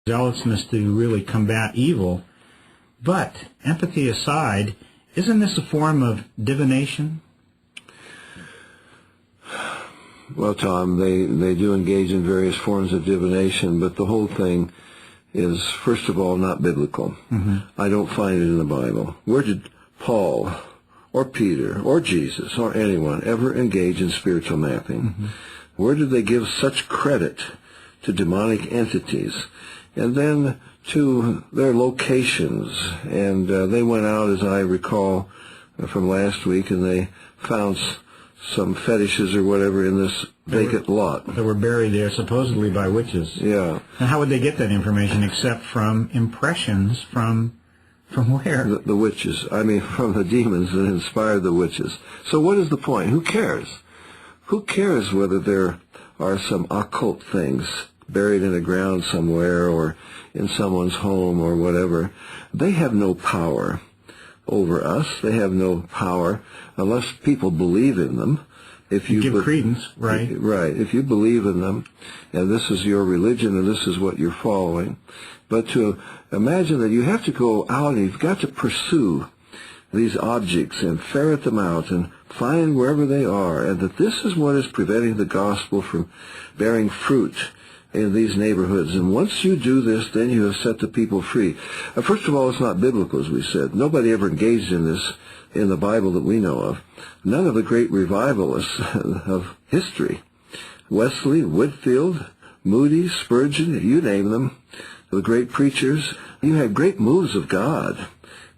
zealousness to really combat evil. But, empathy aside, isn't this a form of divination? Well, Tom, they do engage in various forms of divination, but the whole thing is, first of all, not biblical. I don't find it in the Bible. Where did Paul or Peter or Jesus or anyone ever engage in spiritual mapping? Where did they give such credit to demonic entities? And then to their locations. And they went out, as I recall from last week, and they found some fetishes or whatever in this vacant lot. That were buried there supposedly by witches. Yeah. And how would they get that information except from impressions from where? The witches. I mean, from the demons that inspired the witches. So what is the point? Who cares? Who cares whether there are some occult things buried in the ground somewhere or in someone's home or whatever? They have no power over us. They have no power unless people believe in them. If you give credence, right? Right. If you believe in them, and this is your religion and this is what you're following. But to imagine that you have to go out and you've got to pursue these objects and ferret them out and find wherever they are, and that this is what is preventing the gospel from bearing fruit in these neighborhoods. And once you do this, then you have set the people free. First of all, it's not biblical, as we said. Nobody ever engaged in this in the Bible that we know of. None of the great revivalists of history, Wesley, Whitefield, Moody, Spurgeon, you name them, the great preachers, you had great moves of God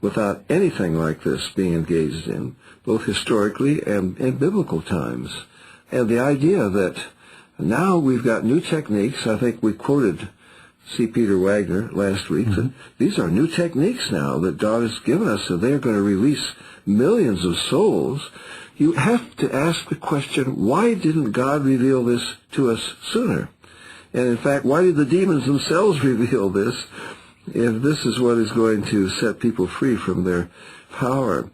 without anything like this being engaged in, both historically and in biblical times. And the idea that now we've got new techniques, I think we quoted C. Peter Wagner last week, that these are new techniques now that God has given us, and they're going to release millions of souls. You have to ask the question, why didn't God reveal this to us sooner? And in fact, why did the demons themselves reveal this if this is what is going to set people free from their power?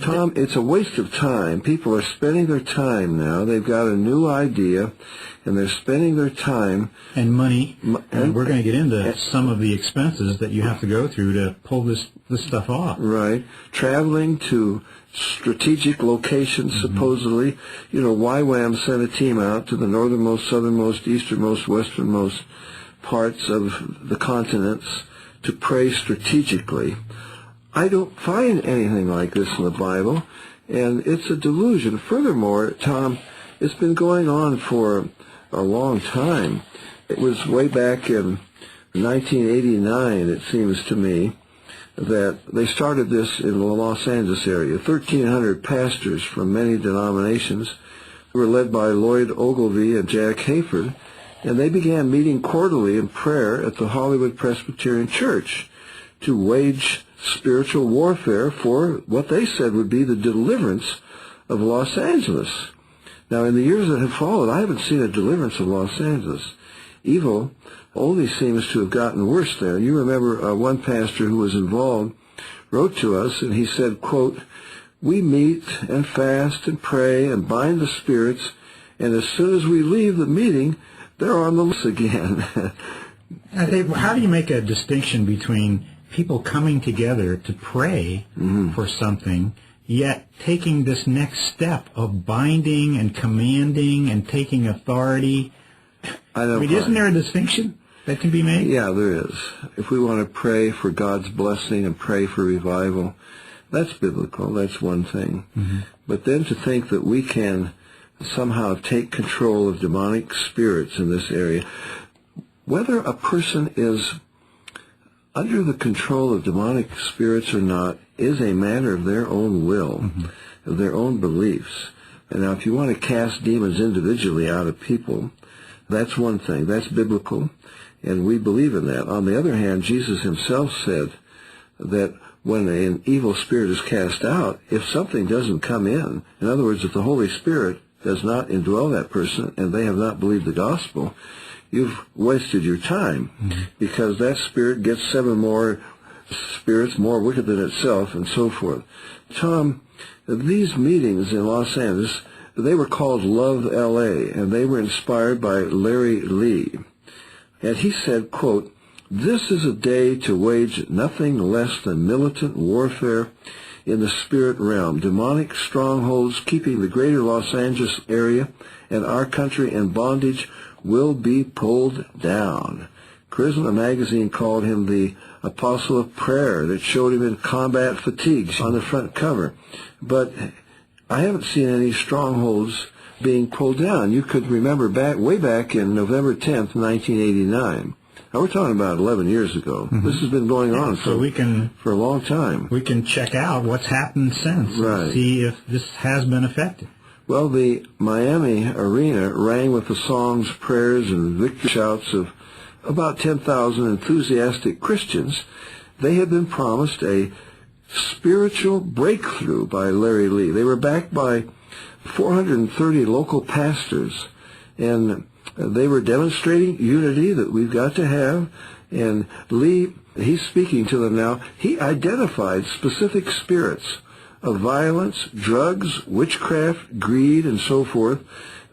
Tom, it's a waste of time. People are spending their time now. They've got a new idea, and they're spending their time. And money. And we're going to get into some of the expenses that you have to go through to pull this stuff off. Right. Traveling to strategic locations, supposedly. You know, YWAM sent a team out to the northernmost, southernmost, easternmost, westernmost parts of the continents to pray strategically. I don't find anything like this in the Bible, and it's a delusion. Furthermore, Tom, it's been going on for a long time. It was way back in 1989, it seems to me, that they started this in the Los Angeles area. 1,300 pastors from many denominations who were led by Lloyd Ogilvie and Jack Hayford, and they began meeting quarterly in prayer at the Hollywood Presbyterian Church to wage spiritual warfare for what they said would be the deliverance of Los Angeles. Now, in the years that have followed, I haven't seen a deliverance of Los Angeles. Evil only seems to have gotten worse there. You remember one pastor who was involved wrote to us, and he said, quote, "We meet and fast and pray and bind the spirits, and as soon as we leave the meeting, they're on the list again." How do you make a distinction between people coming together to pray for something, yet taking this next step of binding and commanding and taking authority? I mean, isn't there a distinction that can be made? Yeah, there is. If we want to pray for God's blessing and pray for revival, that's biblical. That's one thing. But then to think that we can somehow take control of demonic spirits in this area, whether a person is under the control of demonic spirits or not, is a matter of their own will, of their own beliefs. And now, if you want to cast demons individually out of people, that's one thing. That's biblical, and we believe in that. On the other hand, Jesus himself said that when an evil spirit is cast out, if something doesn't come in other words, if the Holy Spirit does not indwell that person and they have not believed the gospel, you've wasted your time, because that spirit gets 7 more spirits more wicked than itself, and so forth. Tom, these meetings in Los Angeles, they were called Love L.A., and they were inspired by Larry Lee. And he said, quote, This is a day to wage nothing less than militant warfare in the spirit realm. Demonic strongholds keeping the greater Los Angeles area and our country in bondage will be pulled down. Charisma magazine called him the apostle of prayer that showed him in combat fatigues on the front cover. But I haven't seen any strongholds being pulled down. You could remember way back in November 10th, 1989. Now, we're talking about 11 years ago. Mm-hmm. This has been going on for a long time. We can check out what's happened since and see if this has been effective. Well, the Miami arena rang with the songs, prayers, and victory shouts of about 10,000 enthusiastic Christians. They had been promised a spiritual breakthrough by Larry Lee. They were backed by 430 local pastors, and they were demonstrating unity that we've got to have. And Lee, he's speaking to them now. He identified specific spirits of violence, drugs, witchcraft, greed, and so forth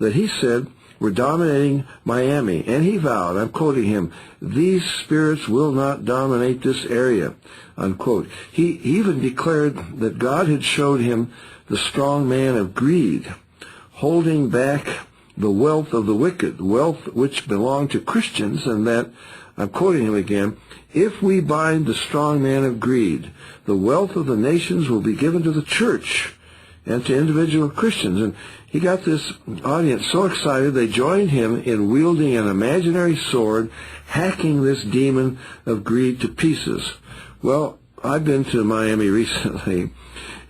that he said were dominating Miami. And he vowed, I'm quoting him, "These spirits will not dominate this area," unquote. He even declared that God had showed him the strong man of greed, holding back the wealth of the wicked, wealth which belonged to Christians, and that, I'm quoting him again, "If we bind the strong man of greed, the wealth of the nations will be given to the church and to individual Christians." And he got this audience so excited they joined him in wielding an imaginary sword, hacking this demon of greed to pieces. Well, I've been to Miami recently,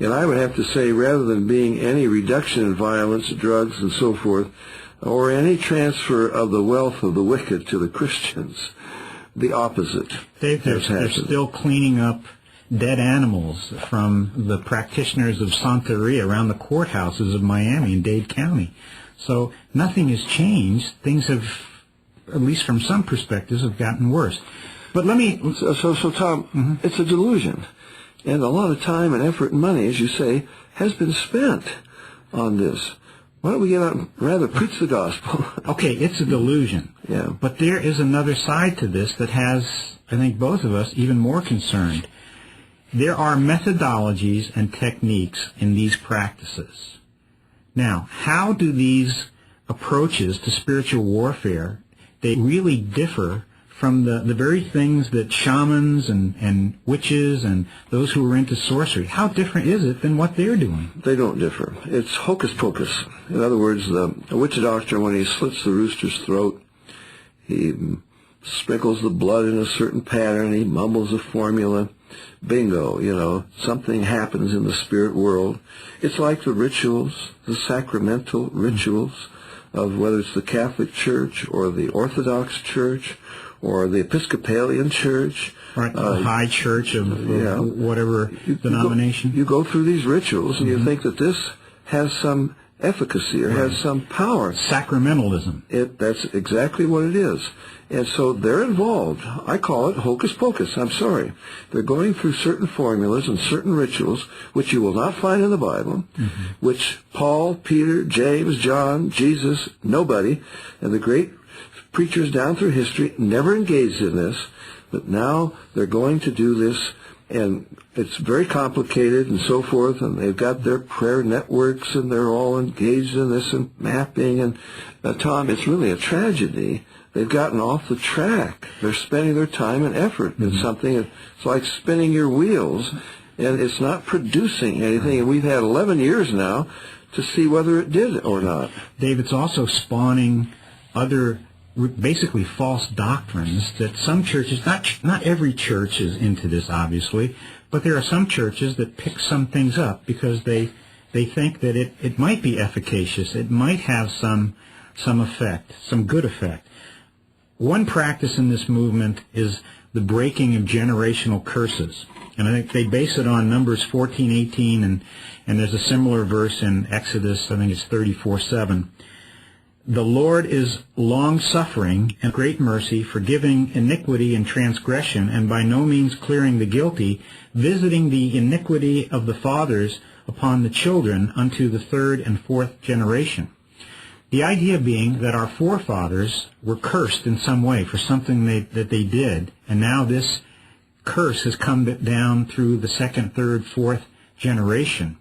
and I would have to say, rather than being any reduction in violence, drugs, and so forth, or any transfer of the wealth of the wicked to the Christians, the opposite. They're still cleaning up dead animals from the practitioners of Santeria around the courthouses of Miami and Dade County. So nothing has changed. Things have, at least from some perspectives, have gotten worse. But let me... So Tom, It's a delusion. And a lot of time and effort and money, as you say, has been spent on this. Why don't we get out and rather preach the gospel? Okay, it's a delusion. Yeah. But there is another side to this that has, I think, both of us even more concerned. There are methodologies and techniques in these practices. Now, how do these approaches to spiritual warfare, they really differ from the very things that shamans and witches and those who are into sorcery, how different is it than what they're doing? They don't differ. It's hocus pocus. In other words, a witch doctor, when he slits the rooster's throat, he sprinkles the blood in a certain pattern, he mumbles a formula. Bingo, something happens in the spirit world. It's like the rituals, the sacramental rituals of whether it's the Catholic Church or the Orthodox Church or the Episcopalian Church. Right, the high church of whatever denomination. You go through these rituals and you think that this has some efficacy or has some power. Sacramentalism. That's exactly what it is. And so they're involved. I call it hocus pocus. I'm sorry. They're going through certain formulas and certain rituals which you will not find in the Bible, which Paul, Peter, James, John, Jesus, nobody, and the great preachers down through history never engaged in this, but now they're going to do this, and it's very complicated and so forth, and they've got their prayer networks, and they're all engaged in this and mapping, and Tom, it's really a tragedy. They've gotten off the track. They're spending their time and effort in something. It's like spinning your wheels, and it's not producing anything, and we've had 11 years now to see whether it did or not. Dave, it's also spawning other basically false doctrines that some churches, not every church is into this obviously, but there are some churches that pick some things up because they think that it might be efficacious, it might have some effect, some good effect. One practice in this movement is the breaking of generational curses. And I think they base it on Numbers 14:18, and there's a similar verse in Exodus, I think it's 34:7. The Lord is long-suffering and great mercy, forgiving iniquity and transgression, and by no means clearing the guilty, visiting the iniquity of the fathers upon the children unto the third and fourth generation. The idea being that our forefathers were cursed in some way for something that they did, and now this curse has come down through the second, third, fourth generation.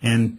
And